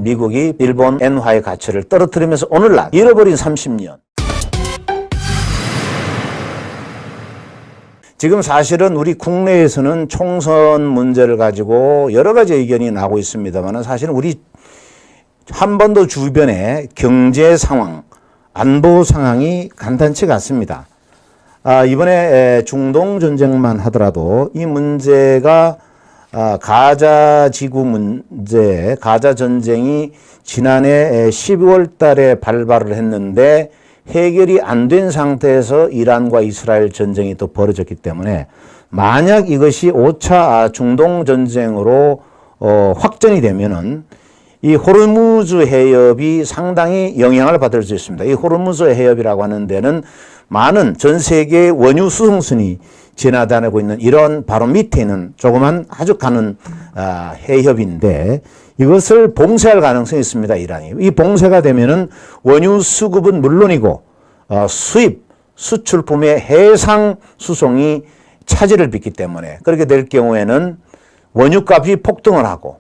미국이 일본 엔화의 가치를 떨어뜨리면서 오늘날 잃어버린 30년. 지금 사실은 우리 국내에서는 총선 문제를 가지고 여러 가지 의견이 나오고 있습니다만 사실은 우리 한반도 주변의 경제 상황, 안보 상황이 간단치가 않습니다. 이번에 중동 전쟁만 하더라도 이 문제가 가자 지구 문제, 가자 전쟁이 지난해 12월 달에 발발을 했는데 해결이 안 된 상태에서 이란과 이스라엘 전쟁이 또 벌어졌기 때문에 만약 이것이 5차 중동 전쟁으로 확전이 되면은 이 호르무즈 해협이 상당히 영향을 받을 수 있습니다. 이 호르무즈 해협이라고 하는 데는 많은 전 세계 원유 수송선이 지나다니고 있는 이런 바로 밑에 있는 조그만 아주 가는 해협인데 이것을 봉쇄할 가능성이 있습니다. 이란이. 이 봉쇄가 되면은 원유 수급은 물론이고 수입, 수출품의 해상 수송이 차질을 빚기 때문에 그렇게 될 경우에는 원유값이 폭등을 하고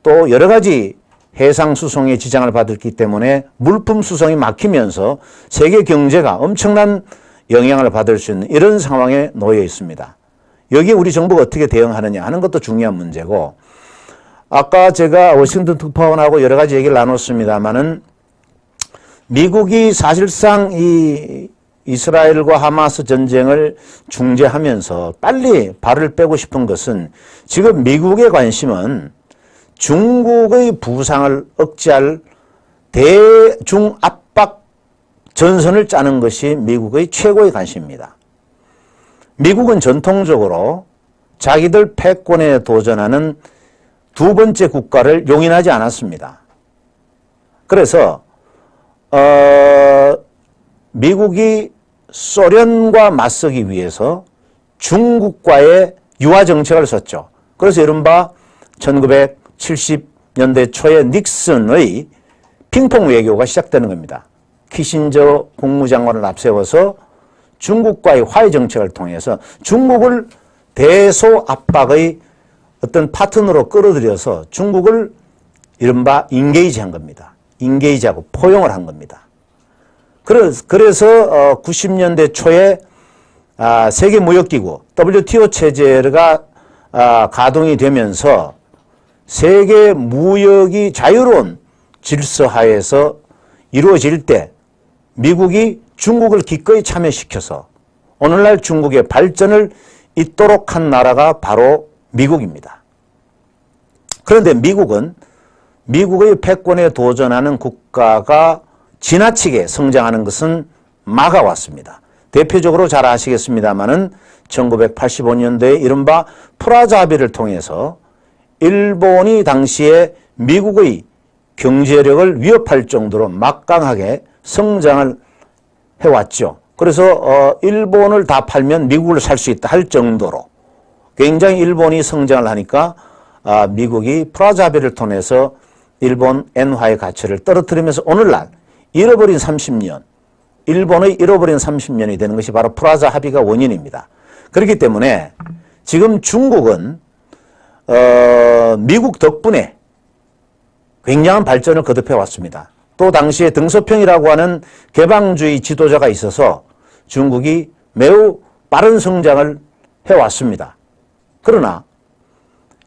또 여러 가지 해상 수송에 지장을 받기 때문에 물품 수송이 막히면서 세계 경제가 엄청난 영향을 받을 수 있는 이런 상황에 놓여 있습니다. 여기에 우리 정부가 어떻게 대응하느냐 하는 것도 중요한 문제고 아까 제가 워싱턴 특파원하고 여러 가지 얘기를 나눴습니다마는 미국이 사실상 이 이스라엘과 하마스 전쟁을 중재하면서 빨리 발을 빼고 싶은 것은 지금 미국의 관심은 중국의 부상을 억제할 대중 압박 전선을 짜는 것이 미국의 최고의 관심입니다. 미국은 전통적으로 자기들 패권에 도전하는 두 번째 국가를 용인하지 않았습니다. 그래서 미국이 소련과 맞서기 위해서 중국과의 유화 정책을 썼죠. 그래서 이른바 1970년대 초에 닉슨의 핑퐁 외교가 시작되는 겁니다. 키신저 국무장관을 앞세워서 중국과의 화해 정책을 통해서 중국을 대소 압박의 어떤 파트너로 끌어들여서 중국을 이른바 인게이지한 겁니다. 인게이지하고 포용을 한 겁니다. 그래서 90년대 초에 세계무역기구 WTO 체제가 가동이 되면서 세계 무역이 자유로운 질서 하에서 이루어질 때 미국이 중국을 기꺼이 참여시켜서 오늘날 중국의 발전을 잇도록 한 나라가 바로 미국입니다. 그런데 미국은 미국의 패권에 도전하는 국가가 지나치게 성장하는 것은 막아왔습니다. 대표적으로 잘 아시겠습니다마는 1985년도에 이른바 프라자 합의를 통해서 일본이 당시에 미국의 경제력을 위협할 정도로 막강하게 성장을 해왔죠. 그래서 일본을 다 팔면 미국을 살 수 있다 할 정도로 굉장히 일본이 성장을 하니까 미국이 프라자 합의를 통해서 일본 엔화의 가치를 떨어뜨리면서 오늘날 잃어버린 30년, 일본의 잃어버린 30년이 되는 것이 바로 프라자 합의가 원인입니다. 그렇기 때문에 지금 중국은 미국 덕분에 굉장한 발전을 거듭해 왔습니다. 또 당시에 등소평이라고 하는 개방주의 지도자가 있어서 중국이 매우 빠른 성장을 해왔습니다. 그러나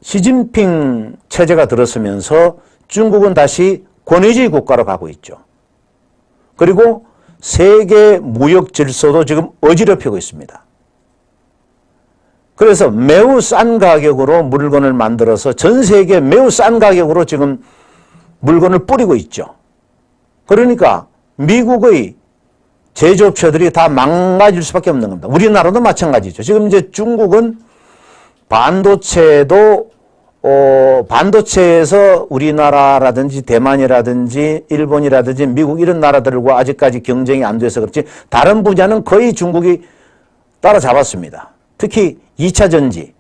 시진핑 체제가 들어서면서 중국은 다시 권위주의 국가로 가고 있죠. 그리고 세계 무역 질서도 지금 어지럽히고 있습니다. 그래서 매우 싼 가격으로 물건을 만들어서 전 세계에 매우 싼 가격으로 지금 물건을 뿌리고 있죠. 그러니까 미국의 제조업체들이 다 망가질 수밖에 없는 겁니다. 우리나라도 마찬가지죠. 지금 이제 중국은 반도체에서 우리나라라든지 대만이라든지 일본이라든지 미국 이런 나라들과 아직까지 경쟁이 안 돼서 그렇지 다른 분야는 거의 중국이 따라잡았습니다. 특히 2차 전지,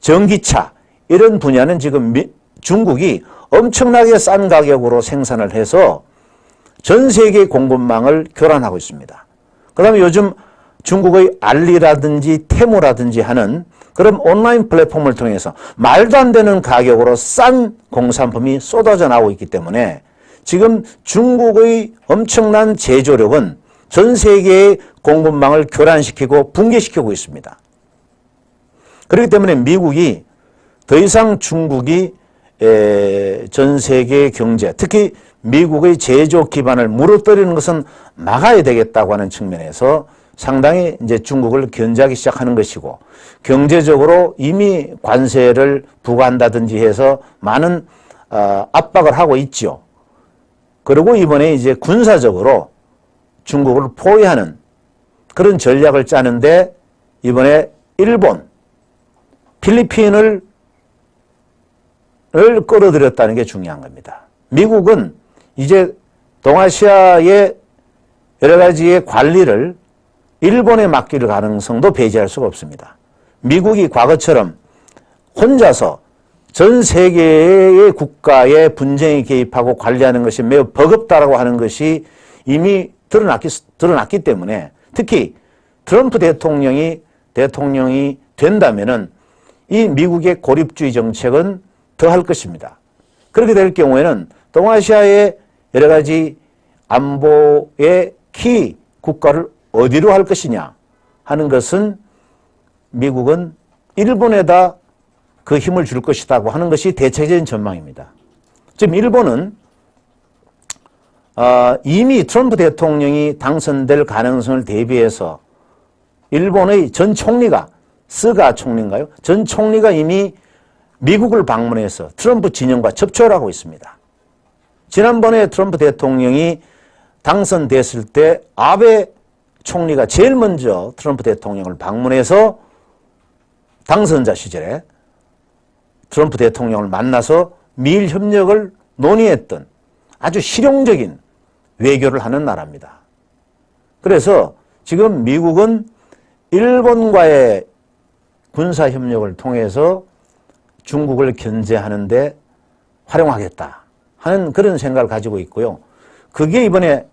전기차 이런 분야는 지금 중국이 엄청나게 싼 가격으로 생산을 해서 전 세계 공급망을 교란하고 있습니다. 그 다음에 요즘 중국의 알리라든지 테무라든지 하는 그럼 온라인 플랫폼을 통해서 말도 안 되는 가격으로 싼 공산품이 쏟아져 나오고 있기 때문에 지금 중국의 엄청난 제조력은 전 세계의 공급망을 교란시키고 붕괴시키고 있습니다. 그렇기 때문에 미국이 더 이상 중국이 전 세계 경제, 특히 미국의 제조 기반을 무너뜨리는 것은 막아야 되겠다고 하는 측면에서 상당히 이제 중국을 견제하기 시작하는 것이고, 경제적으로 이미 관세를 부과한다든지 해서 많은 압박을 하고 있죠. 그리고 이번에 이제 군사적으로 중국을 포위하는 그런 전략을 짜는데 이번에 일본, 필리핀을 끌어들였다는 게 중요한 겁니다. 미국은 이제 동아시아의 여러 가지의 관리를 일본에 맡길 가능성도 배제할 수가 없습니다. 미국이 과거처럼 혼자서 전 세계의 국가의 분쟁에 개입하고 관리하는 것이 매우 버겁다라고 하는 것이 이미 드러났기 때문에, 특히 트럼프 대통령이 된다면은 이 미국의 고립주의 정책은 더 할 것입니다. 그렇게 될 경우에는 동아시아의 여러 가지 안보의 키 국가를 어디로 할 것이냐 하는 것은 미국은 일본에다 그 힘을 줄 것이라고 하는 것이 대체적인 전망입니다. 지금 일본은 이미 트럼프 대통령이 당선될 가능성을 대비해서 일본의 전 총리가, 스가 총리인가요? 전 총리가 이미 미국을 방문해서 트럼프 진영과 접촉을 하고 있습니다. 지난번에 트럼프 대통령이 당선됐을 때 아베 총리가 제일 먼저 트럼프 대통령을 방문해서 당선자 시절에 트럼프 대통령을 만나서 미일 협력을 논의했던 아주 실용적인 외교를 하는 나라입니다. 그래서 지금 미국은 일본과의 군사협력을 통해서 중국을 견제하는 데 활용하겠다 하는 그런 생각을 가지고 있고요. 그게 이번에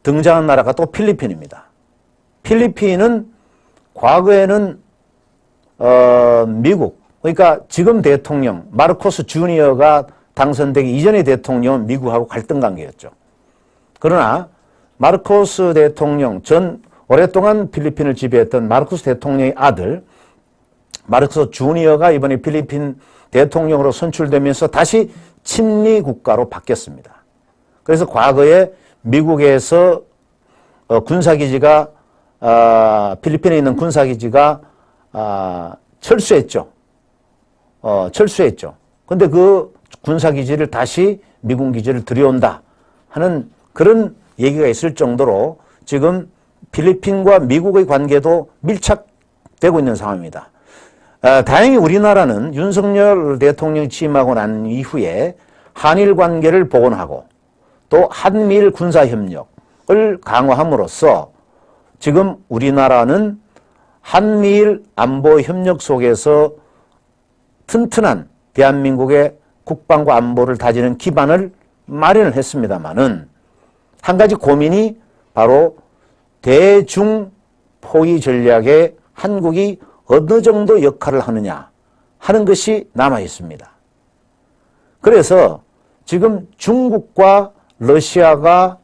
등장한 나라가 또 필리핀입니다. 필리핀은 과거에는 미국, 그러니까 지금 대통령 마르코스 주니어가 당선되기 이전의 대통령은 미국하고 갈등 관계였죠. 그러나 마르코스 대통령, 오랫동안 필리핀을 지배했던 마르코스 대통령의 아들 마르코스 주니어가 이번에 필리핀 대통령으로 선출되면서 다시 친미 국가로 바뀌었습니다. 그래서 과거에 미국에서 군사기지가 필리핀에 있는 군사기지가 철수했죠. 그런데 그 군사기지를 다시 미군 기지를 들여온다 하는 그런 얘기가 있을 정도로 지금 필리핀과 미국의 관계도 밀착되고 있는 상황입니다. 다행히 우리나라는 윤석열 대통령이 취임하고 난 이후에 한일 관계를 복원하고 또 한미일 군사협력을 강화함으로써 지금 우리나라는 한미일 안보협력 속에서 튼튼한 대한민국의 국방과 안보를 다지는 기반을 마련을 했습니다마는 한 가지 고민이 바로 대중 포위 전략에 한국이 어느 정도 역할을 하느냐 하는 것이 남아 있습니다. 그래서 지금 중국과 러시아가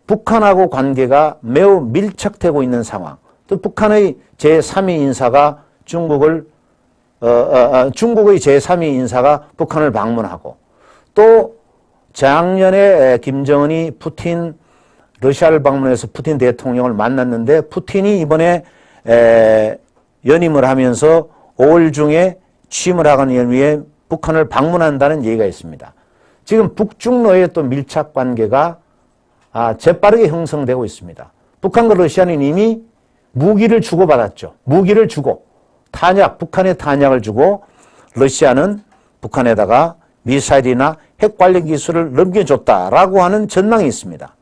북한하고 관계가 매우 밀착되고 있는 상황, 또 북한의 제3위 인사가 중국의 제3위 인사가 북한을 방문하고, 또 작년에 김정은이 러시아를 방문해서 푸틴 대통령을 만났는데 푸틴이 이번에 연임을 하면서 5월 중에 취임을 하기 위해 북한을 방문한다는 얘기가 있습니다. 지금 북중러의 또 밀착 관계가 재빠르게 형성되고 있습니다. 북한과 러시아는 이미 무기를 주고받았죠. 무기를 주고 북한에 탄약을 주고 러시아는 북한에다가 미사일이나 핵 관련 기술을 넘겨줬다라고 하는 전망이 있습니다.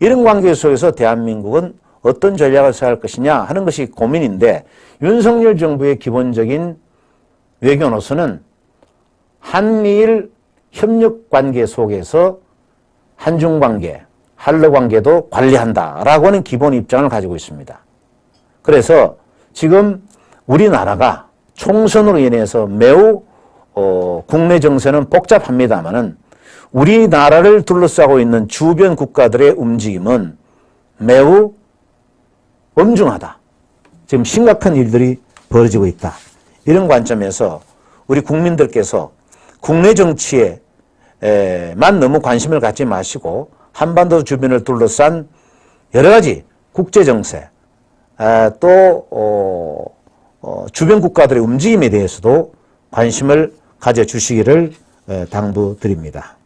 이런 관계 속에서 대한민국은 어떤 전략을 써야 할 것이냐 하는 것이 고민인데, 윤석열 정부의 기본적인 외교 노선은 한미일 협력 관계 속에서 한중 관계, 한러 관계도 관리한다라고 하는 기본 입장을 가지고 있습니다. 그래서 지금 우리나라가 총선으로 인해서 매우 국내 정세는 복잡합니다만은 우리나라를 둘러싸고 있는 주변 국가들의 움직임은 매우 엄중하다. 지금 심각한 일들이 벌어지고 있다. 이런 관점에서 우리 국민들께서 국내 정치에만 너무 관심을 갖지 마시고 한반도 주변을 둘러싼 여러 가지 국제 정세, 또 주변 국가들의 움직임에 대해서도 관심을 가져주시기를 당부드립니다.